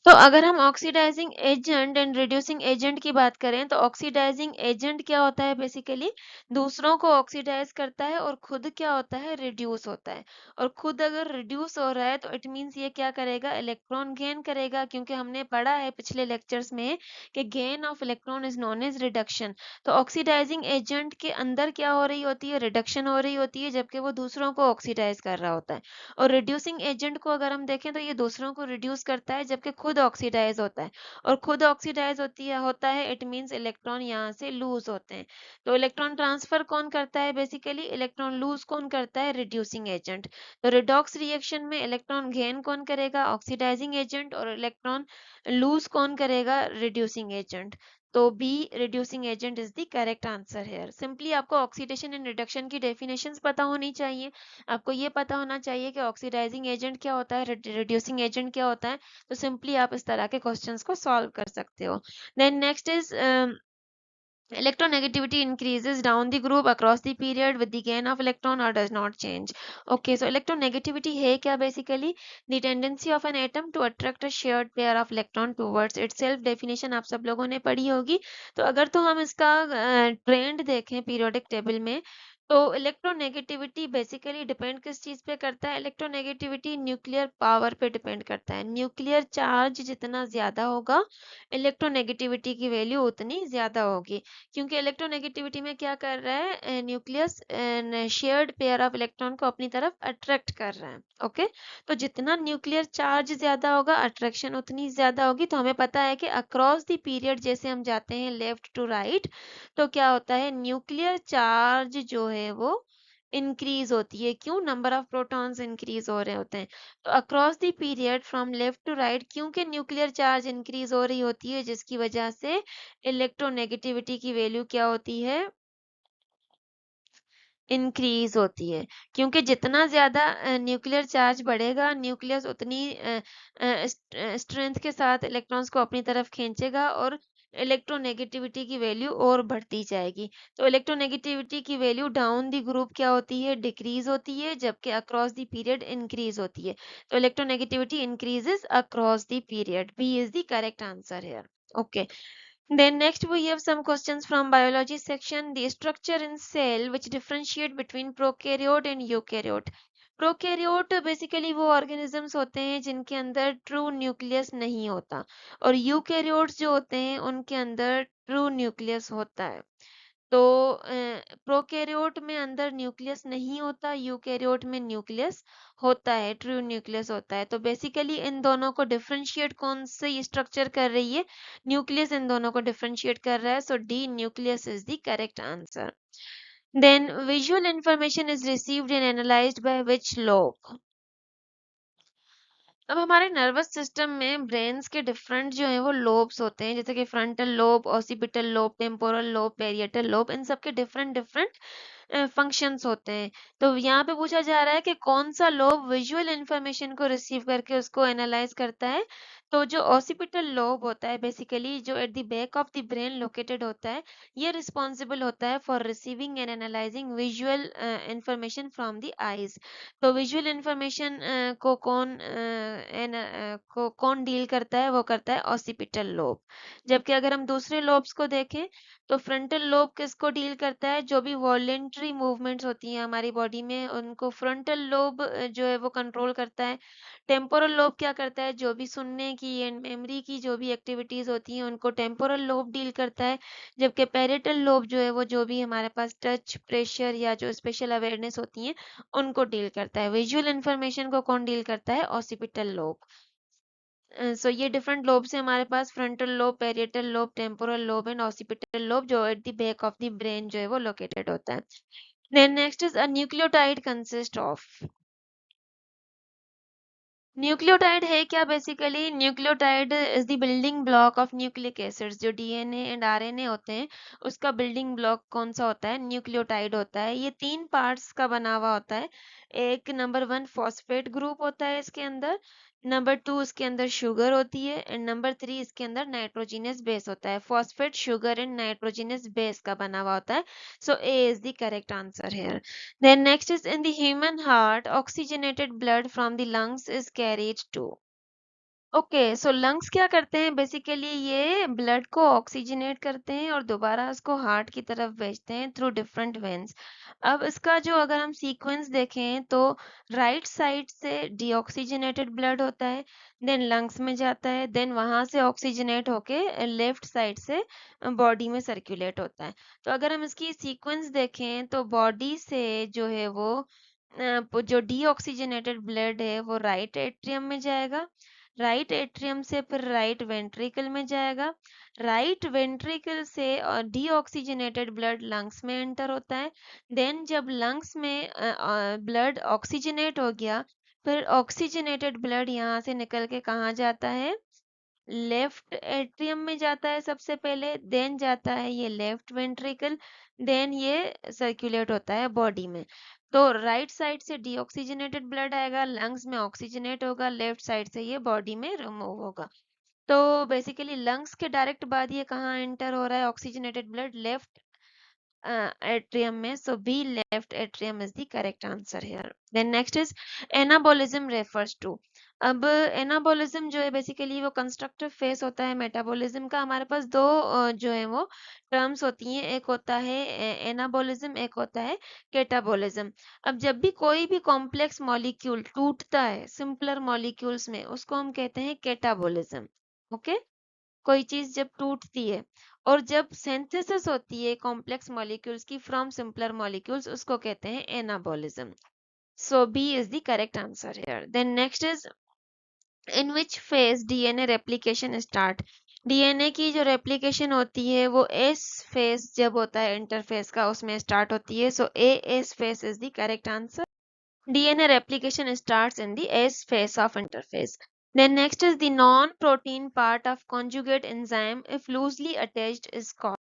तो अगर हम oxidising agent and reducing agent की बात करें, तो ऑक्सीडाइजिंग एजेंट क्या होता है, बेसिकली दूसरों को ऑक्सीडाइज करता है और खुद क्या होता है, रिड्यूस होता है। और खुद अगर रिड्यूस हो रहा है तो इट मीन्स ये क्या करेगा, इलेक्ट्रॉन गेन करेगा, क्योंकि हमने पढ़ा है पिछले लेक्चर्स में कि gain of electron is known as reduction. तो ऑक्सीडाइजिंग एजेंट के अंदर क्या हो रही होती है, रिडक्शन हो रही होती है, जबकि वो दूसरों को ऑक्सीडाइज कर रहा होता है। और रिड्यूसिंग एजेंट को अगर हम देखें तो ये दूसरों को रिड्यूस करता है, जबकि खुद ऑक्सीडाइज होता है। और खुद ऑक्सीडाइज होता है, इट मींस इलेक्ट्रॉन यहाँ से लूज होते हैं। तो इलेक्ट्रॉन ट्रांसफर कौन करता है, बेसिकली इलेक्ट्रॉन लूज कौन करता है, रिड्यूसिंग एजेंट। तो रिडॉक्स रिएक्शन में इलेक्ट्रॉन गेन कौन करेगा, ऑक्सीडाइजिंग एजेंट, और इलेक्ट्रॉन लूज कौन करेगा, रिड्यूसिंग एजेंट। तो B, reducing agent is the correct answer here. Simply आपको ऑक्सीडेशन एंड रिडक्शन की डेफिनेशंस पता होनी चाहिए। आपको ये पता होना चाहिए कि ऑक्सीडाइजिंग एजेंट क्या होता है, रिड्यूसिंग एजेंट क्या होता है। तो सिंपली आप इस तरह के क्वेश्चंस को सॉल्व कर सकते हो। Then next is electronegativity increases down the group across the period with the gain of electron or does not change. Okay, so electronegativity है क्या, basically the tendency of an atom to attract a shared pair of electron towards itself। definition आप सब लोगों ने पढ़ी होगी। तो अगर तो हम इसका ट्रेंड देखें पीरियोडिक टेबल में, तो इलेक्ट्रोनेगेटिविटी बेसिकली डिपेंड किस चीज पे करता है, इलेक्ट्रोनेगेटिविटी न्यूक्लियर पावर पे डिपेंड करता है। न्यूक्लियर चार्ज जितना ज्यादा होगा, इलेक्ट्रोनेगेटिविटी की वैल्यू उतनी ज्यादा होगी। क्योंकि इलेक्ट्रोनेगेटिविटी में क्या कर रहा है, nucleus shared pair of electron को अपनी तरफ अट्रैक्ट कर रहा है। ओके, तो जितना न्यूक्लियर चार्ज ज्यादा होगा, अट्रैक्शन उतनी ज्यादा होगी। तो हमें पता है कि अक्रॉस द पीरियड जैसे हम जाते हैं लेफ्ट टू राइट, तो क्या होता है, न्यूक्लियर चार्ज जो है वो इंक्रीज होती है। क्यों, नंबर ऑफ प्रोटॉन्स इंक्रीज हो रहे होते हैं। तो across the period from left to right, क्योंकि न्यूक्लियर चार्ज इंक्रीज हो रही होती है, जिसकी वजह से इलेक्ट्रोनेगेटिविटी की वैल्यू क्या होती है, इंक्रीज होती है। क्योंकि जितना ज्यादा न्यूक्लियर चार्ज बढ़ेगा, न्यूक्लियस उतनी स्ट्रेंथ के साथ इलेक्ट्रॉन्स को अपनी तरफ खींचेगा और इलेक्ट्रोनेगेटिविटी की वैल्यू और बढ़ती जाएगी। तो इलेक्ट्रोनेगेटिविटी की वैल्यू डाउन द ग्रुप क्या होती है, डिक्रीज होती है, जबकि अक्रॉस द पीरियड इंक्रीज होती है। तो electronegativity increases across the period. B is the correct answer here. Okay, then next we have some questions from biology section. The structure in cell which differentiate between prokaryote and eukaryote. Prokaryote basically वो organisms होते हैं जिनके अंदर true nucleus नहीं होता, और eukaryotes जो होते हैं उनके अंदर ट्रू न्यूक्लियस होता है। तो प्रोकैरियोट में अंदर न्यूक्लियस नहीं होता, यूकैरियोट में न्यूक्लियस होता है, ट्रू न्यूक्लियस होता है। तो बेसिकली इन दोनों को डिफरेंशिएट कौन से स्ट्रक्चर कर रही है, न्यूक्लियस इन दोनों को डिफरेंशिएट कर रहा है। So D, nucleus is the correct answer. Then visual information is received and analysed by which lobe. अब हमारे नर्वस सिस्टम में ब्रेन्स के डिफरेंट जो है वो लोब्स होते हैं, जैसे कि frontal lobe, occipital lobe, temporal lobe, parietal lobe. इन सब के डिफरेंट डिफरेंट फंक्शंस होते हैं। तो यहाँ पे पूछा जा रहा है कि कौन सा लोब विजुअल इंफॉर्मेशन को रिसीव करके उसको एनालाइज करता है। तो जो ऑसिपिटल लोब होता है, बेसिकली जो at the back of the brain located होता है, ये रिस्पॉन्सिबल होता है for receiving end analysing visual information from the eyes. तो विजुअल इंफॉर्मेशन को कौन डील करता है, वो करता है ऑसिपिटल लोब। जबकि अगर हम दूसरे लोब्स को देखें, तो फ्रंटल लोब किसको डील करता है, जो भी वॉलेंट्री मूवमेंट्स होती हैं हमारी बॉडी में, उनको फ्रंटल लोब जो है वो कंट्रोल करता है। टेम्पोरल लोब क्या करता है, जो भी सुनने की एंड मेमोरी की जो भी एक्टिविटीज होती हैं उनको टेम्पोरल लोब डील करता है। जबकि पेरिटल लोब जो है वो जो भी हमारे पास टच, प्रेशर या जो स्पेशल अवेयरनेस होती है उनको डील करता है। विजुअल इंफॉर्मेशन को कौन डील करता है, ऑसिपिटल लोब। सो ये डिफरेंट लोब्स हैं हमारे पास, frontal lobe, parietal lobe, temporal lobe and occipital lobe, जो at the back of the brain जो है वो लोकेटेड होता है। Then next is a nucleotide consist of. Nucleotide है क्या? Basically nucleotide is the building block of nucleic acids. जो DNA and RNA होते हैं उसका बिल्डिंग ब्लॉक कौन सा होता है? न्यूक्लियोटाइड होता है। ये 3 पार्ट्स का बना हुआ होता है। एक नंबर 1 फॉस्फेट ग्रुप होता है इसके अंदर, नंबर 2 इसके अंदर शुगर होती है, एंड नंबर 3 इसके अंदर नाइट्रोजिनस बेस होता है। Phosphate, sugar and nitrogenous base का बना हुआ होता है। So A is the correct answer here. Then next is in the human heart, oxygenated blood from the lungs is carried to. Okay, so lungs क्या करते हैं? बेसिकली ये blood को ऑक्सीजनेट करते हैं और दोबारा उसको हार्ट की तरफ भेजते हैं थ्रू डिफरेंट वेन्स। अब इसका जो अगर हम सीक्वेंस देखें तो राइट साइड से डीऑक्सीजनेटेड ब्लड होता है, देन लंग्स में जाता है, देन वहां से ऑक्सीजनेट होके लेफ्ट साइड से बॉडी में सर्कुलेट होता है। तो अगर हम इसकी सीक्वेंस देखें तो बॉडी से जो है वो जो डीऑक्सीजनेटेड ब्लड है वो राइट एट्रियम में जाएगा, राइट एट्रियम से फिर राइट वेंट्रिकल में जाएगा, राइट वेंट्रिकल से डीऑक्सीजनेटेड ब्लड लंग्स में एंटर होता है। देन जब लंग्स में ब्लड ऑक्सीजनेट हो गया, फिर ऑक्सीजनेटेड ब्लड यहाँ से निकल के कहाँ जाता है? लेफ्ट एट्रियम में जाता है सबसे पहले, देन जाता है ये लेफ्ट वेंट्रिकल, देन ये सर्कुलेट होता है बॉडी में। तो राइट साइड से डीऑक्सीजनेटेड ब्लड आएगा, लंग्स में ऑक्सीजनेट होगा, लेफ्ट साइड से ये बॉडी में रिमूव होगा। तो बेसिकली लंग्स के डायरेक्ट बाद ये कहाँ एंटर हो रहा है ऑक्सीजनेटेड ब्लड? लेफ्ट atrium में, so B left atrium is the correct answer here. Then next is anabolism refers to. अब एनाबोलिज्म जो है बेसिकली वो कंस्ट्रक्टिव फेस होता है मेटाबॉलिज्म का। हमारे पास दो जो है वो टर्म्स होती हैं, एक होता है एनाबोलिज्म, एक होता है केटाबोलिज्म। अब जब भी कोई भी कॉम्प्लेक्स मॉलिक्यूल टूटता है सिंपलर मॉलिक्यूल्स में, उसको हम कहते हैं केटाबोलिज्म। ओके, कोई चीज जब टूटती है और जब सिंथेसिस होती है कॉम्प्लेक्स मॉलिक्यूल्स की फ्रॉम सिंपलर मॉलिक्यूल्स, उसको कहते हैं anabolism. So B is the correct answer here. Then next is in which phase DNA replication start. DNA की जो रेप्लिकेशन होती है वो एस फेज जब होता है इंटरफेस का, उसमें स्टार्ट होती है। So A S phase is the correct answer. DNA replication starts in the S phase of interphase. Then next is the non-protein part of conjugate enzyme if loosely attached is called.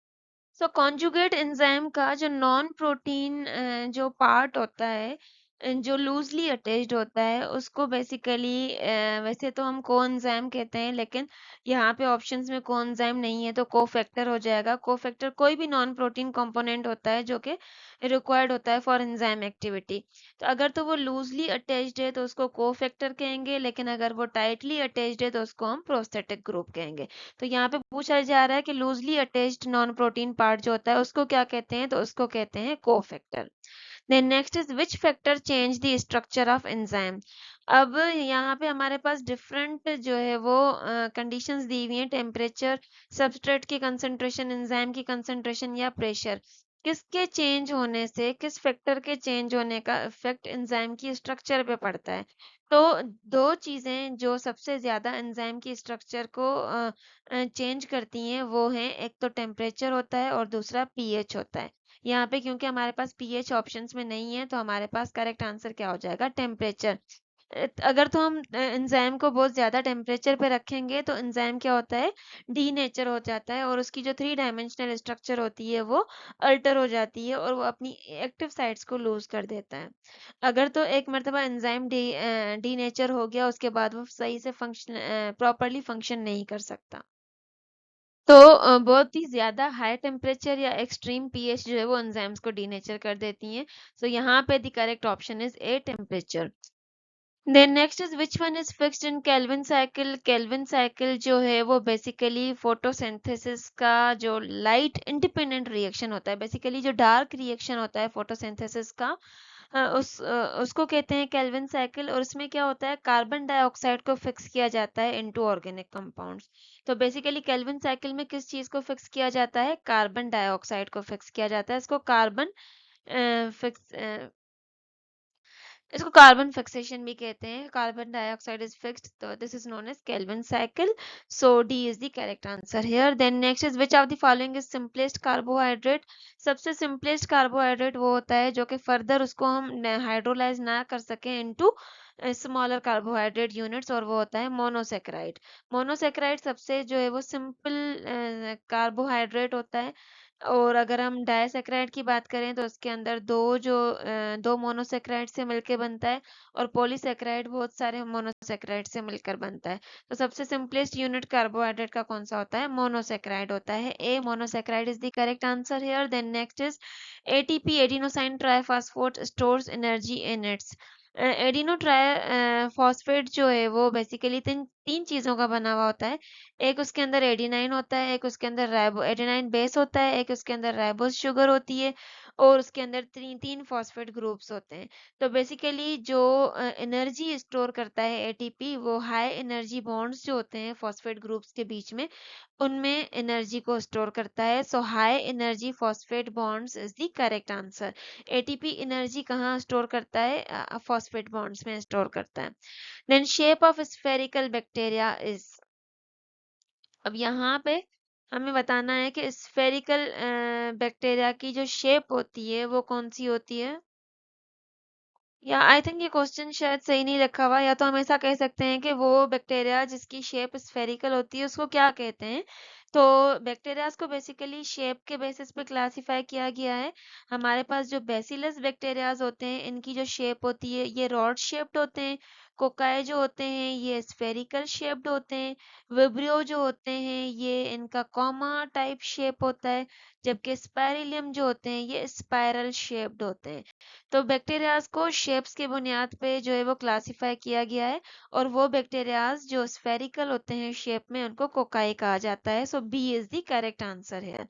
So conjugate enzyme का जो non-protein जो part होता है जो loosely attached होता है उसको basically वैसे तो हम कोएंजाइम कहते हैं, लेकिन यहाँ पे ऑप्शंस में कोएंजाइम नहीं है तो कोफैक्टर हो जाएगा। कोफैक्टर कोई भी नॉन प्रोटीन कंपोनेंट होता है जो कि रिक्वायर्ड होता है फॉर एंजाइम एक्टिविटी। तो अगर तो वो लूजली अटैच्ड है तो उसको कोफैक्टर कहेंगे, लेकिन अगर वो टाइटली अटैच्ड है तो उसको हम प्रोस्थेटिक ग्रुप कहेंगे। तो यहाँ पे पूछा जा रहा है कि loosely attached non protein part जो होता है उसको क्या कहते हैं? तो उसको कहते हैं cofactor. Then next is which factor change the structure of enzyme. अब यहाँ पे हमारे पास डिफरेंट जो है वो कंडीशंस दी हुई हैं, टेम्परेचर, सबस्ट्रेट की कंसंट्रेशन, एंजाइम की कंसंट्रेशन या प्रेशर। किसके चेंज होने से, किस फैक्टर के चेंज होने का इफेक्ट एंजाइम की स्ट्रक्चर पे पड़ता है? तो दो चीजें जो सबसे ज्यादा एंजाइम की स्ट्रक्चर को चेंज करती हैं वो हैं, एक तो टेम्परेचर होता है और दूसरा पीएच होता है। यहाँ पे क्योंकि हमारे पास पीएच ऑप्शंस में नहीं है तो हमारे पास करेक्ट आंसर क्या हो जाएगा? टेम्परेचर। अगर तो हम एंजाइम को बहुत ज्यादा टेम्परेचर पे रखेंगे तो एंजाइम क्या होता है? डीनेचर हो जाता है और उसकी जो 3 डायमेंशनल स्ट्रक्चर होती है वो अल्टर हो जाती है और वो अपनी एक्टिव साइट्स को लूज कर देता है। अगर तो एक मर्तबा एंजाइम डीनेचर हो गया उसके बाद वो सही से फंक्शन प्रॉपरली फंक्शन नहीं कर सकता। तो बहुत ही ज्यादा हाई टेम्परेचर या एक्सट्रीम पीएच जो है वो एंजाइम्स को डीनेचर कर देती हैं। सो यहाँ पे the correct option is A, temperature. Then next is which one is fixed in Calvin cycle. Calvin cycle जो है वो बेसिकली फोटोसिंथेसिस का जो लाइट इंडिपेंडेंट रिएक्शन होता है, बेसिकली जो डार्क रिएक्शन होता है फोटोसिंथेसिस का, उसको कहते हैं केल्विन साइकिल। और उसमें क्या होता है? कार्बन डाइऑक्साइड को फिक्स किया जाता है इनटू ऑर्गेनिक कंपाउंड्स। तो बेसिकली केल्विन साइकिल में किस चीज को फिक्स किया जाता है? कार्बन डाइऑक्साइड को फिक्स किया जाता है। इसको कार्बन फिक्सेशन भी कहते हैं। कार्बन डाइऑक्साइड इज फिक्स्ड, तो this is known as Calvin cycle. So D is the correct answer here. Then next is which of the following is simplest carbohydrate. सबसे सिंपलेस्ट कार्बोहाइड्रेट वो होता है जो कि फर्दर उसको हम हाइड्रोलाइज ना कर सके इनटू स्मॉलर कार्बोहाइड्रेट यूनिट्स, और वो होता है मोनोसेक्राइड। मोनोसेक्राइड सबसे जो है वो सिंपल कार्बोहाइड्रेट होता है। और अगर हम डायसेक्राइड की बात करें तो उसके अंदर दो मोनोसेक्राइड से मिलकर बनता है, और पॉलीसेक्राइड बहुत सारे मोनोसेक्राइड से मिलकर बनता है। तो सबसे सिंपलेस्ट यूनिट कार्बोहाइड्रेट का कौन सा होता है? मोनोसेक्राइड होता है। A monosaccharide is the correct answer here. Then next is ATP, adenosine triphosphate stores energy in its. Adeno triphosphate जो है वो बेसिकली तीन तीन चीजों का बना हुआ होता है। एक उसके अंदर एडिनाइन होता है, एक उसके अंदर राइबो एडिनाइन बेस होता है, एक उसके अंदर राइबोस शुगर होती है, और उसके अंदर तीन तीन फॉस्फेट ग्रुप्स होते हैं। तो बेसिकली जो एनर्जी स्टोर करता है एटीपी, वो हाई एनर्जी बॉन्ड्स जो होते हैं फॉस्फेट ग्रुप्स के बीच में, उनमें एनर्जी को स्टोर करता है। So high energy phosphate bonds is the correct answer. ATP energy कहाँ स्टोर करता है? फॉस्फेट बॉन्ड्स में स्टोर करता है। Then shape of spherical bacteria is. अब यहाँ पे हमें बताना है कि स्फेरिकल बैक्टीरिया की जो शेप होती है वो कौन सी होती है। या आई थिंक ये क्वेश्चन शायद सही नहीं रखा हुआ, या तो हम ऐसा कह सकते हैं कि वो बैक्टीरिया जिसकी शेप स्फेरिकल होती है उसको क्या कहते हैं। तो बैक्टीरियाज को बेसिकली शेप के बेसिस पे क्लासिफाई किया गया है। हमारे पास जो बेसिलस बैक्टीरियाज होते हैं, इनकी जो शेप होती है ये रॉड शेप्ड होते हैं। कोकाई जो होते हैं ये स्फेरिकल शेप्ड होते हैं। विब्रियो जो होते हैं ये इनका कॉमा टाइप शेप होता है। जबकि स्पाइरिलियम जो होते हैं ये स्पाइरल शेप्ड होते हैं। तो बैक्टीरियाज को शेप्स के बुनियाद पे जो है वो क्लासिफाई किया गया है, और वो बैक्टीरियाज जो स्फेरिकल होते हैं शेप में, उनको कोकाई कहा जाता है। So B is the correct answer है।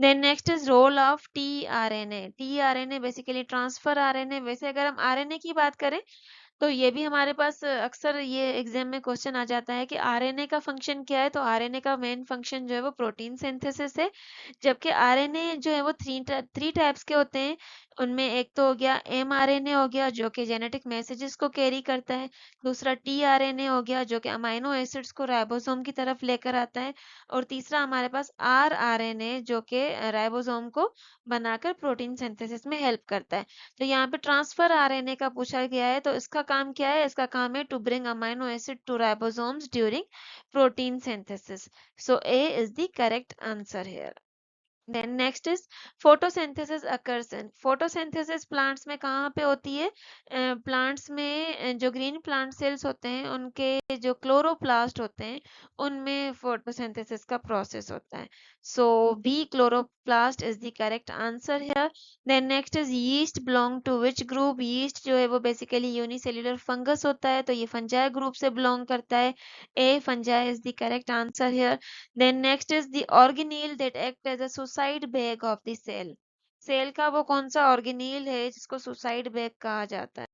Then next is role of tRNA. TRNA basically transfer RNA. वैसे अगर हम आरएनए की बात करें तो ये भी हमारे पास अक्सर ये एग्जाम में क्वेश्चन आ जाता है कि आरएनए का फंक्शन क्या है। तो आरएनए का मेन फंक्शन जो है वो प्रोटीन सिंथेसिस है। जबकि आरएनए जो है वो थ्री टाइप्स के होते हैं। उनमें एक तो हो गया एमआरएनए हो गया, जो कि जेनेटिक मैसेजेस को कैरी करता है। दूसरा टीआरएनए हो गया, जो कि अमाइनो एसिड्स को राइबोसोम की तरफ लेकर आता है। और तीसरा हमारे पास आरआरएनए, जो कि राइबोसोम को बनाकर प्रोटीन सिंथेसिस में हेल्प करता है। तो यहाँ पे ट्रांसफर आरएनए का पूछा गया है, तो इसका काम क्या है? इसका काम है to bring amino acid to ribosomes during protein synthesis. So A is the correct answer here. Then next is photosynthesis occurs in. Photosynthesis plants में कहाँ पे होती है? प्लांट्स में जो ग्रीन प्लांट सेल्स होते हैं उनके जो क्लोरोप्लास्ट होते हैं, उनमें फोटोसिंथेसिस का प्रोसेस होता है। So B chloroplast is the correct answer here. Then next is yeast belong to which group. Yeast जो है वो बेसिकली यूनिसेल्युलर फंगस होता है, तो ये फंजाई ग्रुप से बिलोंग करता है। A fungi is the correct answer here. Then next is the organelle that act as a suicide bag of the cell. Cell का वो कौन सा ऑर्गेनील है जिसको सुसाइड बैग कहा जाता है?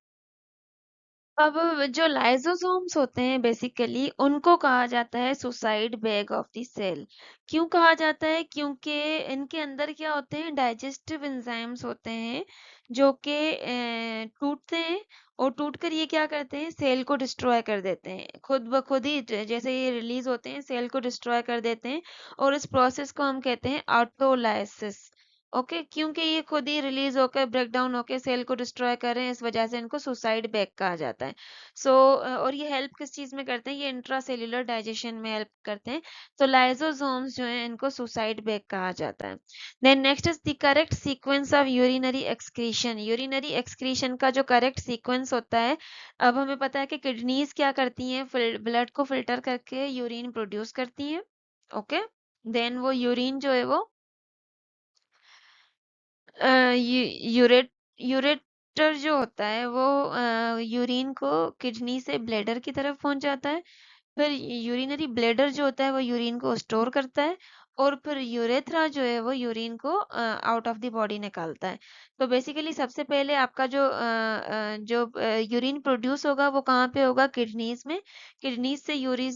अब जो लाइसोसोम्स होते हैं बेसिकली उनको कहा जाता है suicide bag of the cell. क्यों कहा जाता है? क्योंकि इनके अंदर क्या होते हैं? डाइजेस्टिव एंजाइम्स होते हैं, जो कि टूटते हैं, और टूटकर ये क्या करते हैं? सेल को डिस्ट्रॉय कर देते हैं। खुद ब खुद ही जैसे ये रिलीज होते हैं सेल को डिस्ट्रॉय कर देते हैं, और इस प्रोसेस को हम कहते हैं ऑटोलाइसिस। ओके, क्योंकि ये खुद ही रिलीज होकर ब्रेक डाउन होकर सेल को डिस्ट्रॉय कर रहे हैं, इस वजह से इनको सुसाइड बैग कहा जाता है। सो और ये हेल्प किस चीज में करते हैं? ये इंट्रासेल्युलर डाइजेशन में हेल्प करते हैं। तो लाइसोसोम्स जो है इनको सुसाइड बैग कहा जाता है। Then next is the correct sequence of urinary excretion. Urinary excretion का जो करेक्ट सीक्वेंस होता है, अब हमें पता है कि किडनीज क्या करती हैं? ब्लड को फिल्टर करके यूरिन प्रोड्यूस करती हैं। ओके, देन वो यूरिन जो है वो यूरेट यूरेटर जो होता है वो यूरिन को किडनी से ब्लैडर की तरफ पहुंच जाता है। फिर यूरिनरी ब्लैडर जो होता है वो यूरिन को स्टोर करता है, और फिर यूरेथ्रा जो है वो यूरिन को आउट ऑफ द बॉडी निकालता है। तो बेसिकली सबसे पहले आपका जो यूरिन प्रोड्यूस होगा वो कहाँ पे होगा? किडनीज में। किडनीज से यूरिन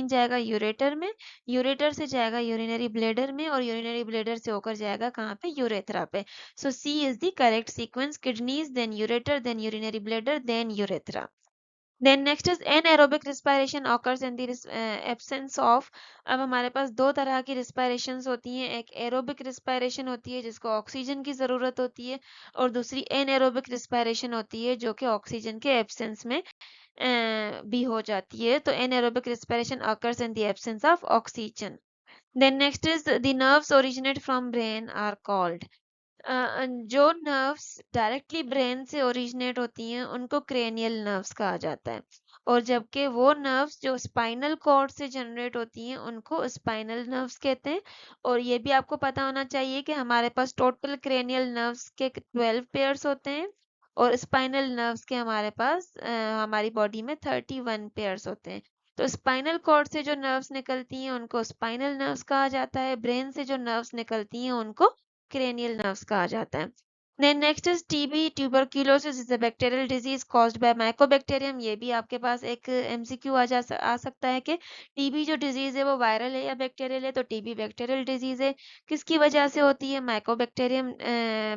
जाएगा यूरेटर में। यूरेटर से जाएगा यूरिनरी ब्लैडर में, और यूरिनरी ब्लैडर से होकर जाएगा कहाँ पे? यूरेथ्रा पे। So C is the correct sequence. Kidneys, then ureter, then urinary bladder, then urethra. Then next is anaerobic respiration occurs in the absence of. अब हमारे पास दो तरह की रिस्पायरेशंस होती हैं, एक एरोबिक रिस्पायरेशन होती है जिसको ऑक्सीजन की ज़रूरत होती है, और दूसरी एनएरोबिक रिस्पायरेशन होती है जो कि ऑक्सीजन के एब्सेंस में भी हो जाती है। तो anaerobic respiration occurs in the absence of oxygen. Then next is the nerves originate from brain are called. जो नर्व्स डायरेक्टली ब्रेन से ओरिजिनेट होती हैं उनको क्रेनियल नर्व्स कहा जाता है, और जबकि वो नर्व्स जो स्पाइनल कॉर्ड से जनरेट होती हैं उनको स्पाइनल नर्व्स कहते हैं। और ये भी आपको पता होना चाहिए कि हमारे पास टोटल क्रेनियल नर्व्स के 12 पेयर्स होते हैं, और स्पाइनल नर्व्स के हमारे पास हमारी बॉडी में 31 पेयर्स होते हैं। तो स्पाइनल कॉर्ड से जो नर्व्स निकलती हैं उनको स्पाइनल नर्व्स कहा जाता है, ब्रेन से जो नर्व्स निकलती हैं उनको cranial nerves कहा जाता है। Then next is TB, tuberculosis is a bacterial disease caused by mycobacterium। ये भी आपके पास एक MCQ आ सकता है कि टीबी जो डिजीज है वो वायरल है या बैक्टीरियल है। तो टीबी बैक्टीरियल डिजीज है, किसकी वजह से होती है? माइकोबैक्टीरियम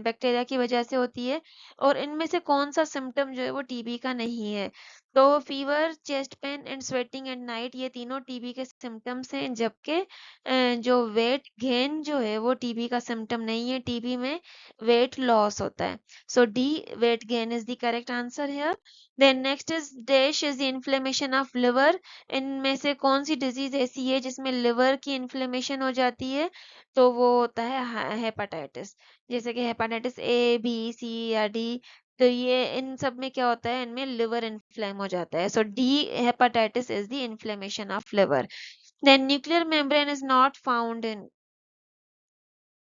बैक्टीरिया की वजह से होती है। और इनमें से कौन सा सिम्टम जो है वो टीबी का नहीं है? तो fever, chest pain and sweating at night, ये तीनों टीबी के सिम्टम्स हैं, जबकि जो वेट गेन जो है वो टीबी का सिम्टम नहीं है। टीबी में वेट लॉस होता है। So D, weight gain is the correct answer here. Then next is dash is the inflammation of liver. इनमें से कौन सी डिजीज ऐसी है जिसमें लिवर की इन्फ्लेमेशन हो जाती है? तो वो होता है हेपाटाइटिस। जैसे कि हेपाटाइटिस ए, बी, सी या डी। तो ये इन सब में क्या होता है? इनमें लिवर इन्फ्लेम हो जाता है। So D, hepatitis is the inflammation of liver. Then nuclear membrane is not found in।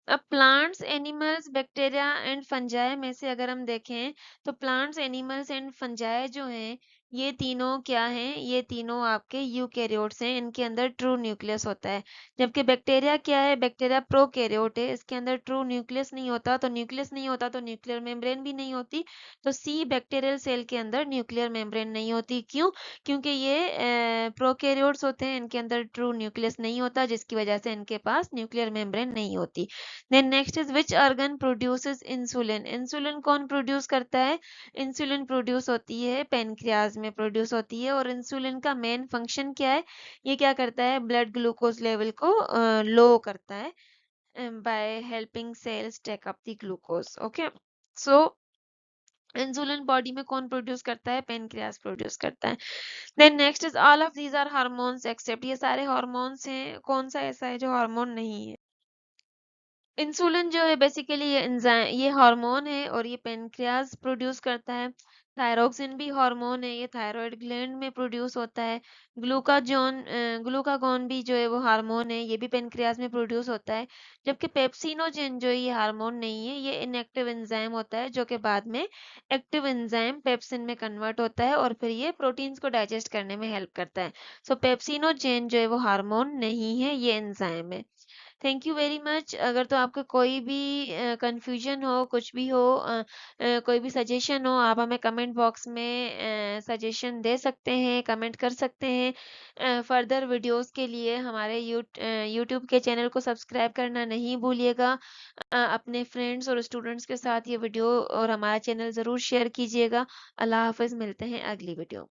अब plants, animals, bacteria and fungi में से अगर हम देखें तो प्लांट्स, एनिमल्स एंड फंजाई जो हैं ये तीनों क्या हैं? ये तीनों आपके यूकेरियोट्स हैं। इनके अंदर ट्रू न्यूक्लियस होता है। जबकि बैक्टीरिया क्या है? बैक्टीरिया प्रोकैरियोट है, इसके अंदर ट्रू न्यूक्लियस नहीं होता। तो न्यूक्लियस नहीं होता तो न्यूक्लियर मेम्ब्रेन भी नहीं होती। तो सी, बैक्टीरियल सेल के अंदर न्यूक्लियर मेम्ब्रेन नहीं होती। क्यों? क्योंकि ये प्रोकैरियोट्स होते हैं, इनके अंदर ट्रू न्यूक्लियस नहीं होता, जिसकी वजह से इनके पास न्यूक्लियर मेम्ब्रेन नहीं होती। Then next is which organ produces insulin. Insulin कौन प्रोड्यूस करता है? इंसुलिन प्रोड्यूस होती है पेनक्रियाज में प्रोड्यूस होती है। और इंसुलिन का मेन फंक्शन क्या है? ये क्या करता है? ब्लड ग्लूकोज लेवल को लो करता है by helping cells take up the glucose. Okay, so insulin body में कौन प्रोड्यूस करता है? पेनक्रियाज प्रोड्यूस करता है। Then next is all of these are hormones except. ये सारे हार्मोन्स हैं, कौन सा ऐसा है जो हार्मोन नहीं है? इंसुलिन जो है बेसिकली ये एंजाइम, ये हार्मोन है और ये पेनक्रियाज प्रोड्यूस करता है। थायरोक्सिन भी हार्मोन है, ये थायराइड ग्लैंड में प्रोड्यूस होता है। ग्लूकागॉन भी जो है वो हार्मोन है, ये भी पेनक्रियाज में प्रोड्यूस होता है। जबकि पेप्सिनोजेन जो है ये हार्मोन नहीं है, ये इनएक्टिव एंजाइम होता है जो कि बाद में एक्टिव एंजाइम पेप्सिन में कन्वर्ट होता है और फिर ये प्रोटीन्स को डाइजेस्ट करने में हेल्प करता है। सो पेप्सिनोजेन जो है वो हार्मोन नहीं है, ये एंजाइम है। Thank you very much. अगर तो आपको कोई भी कंफ्यूजन हो, कुछ भी हो, कोई भी सजेशन हो, आप हमें कमेंट बॉक्स में सजेशन दे सकते हैं, कमेंट कर सकते हैं। फर्दर वीडियोस के लिए हमारे यूट्यूब के चैनल को सब्सक्राइब करना नहीं भूलिएगा। अपने फ्रेंड्स और स्टूडेंट्स के साथ ये वीडियो और हमारा चैनल ज़रूर शेयर कीजिएगा। अल्लाह हाफिज़, मिलते हैं अगली वीडियो।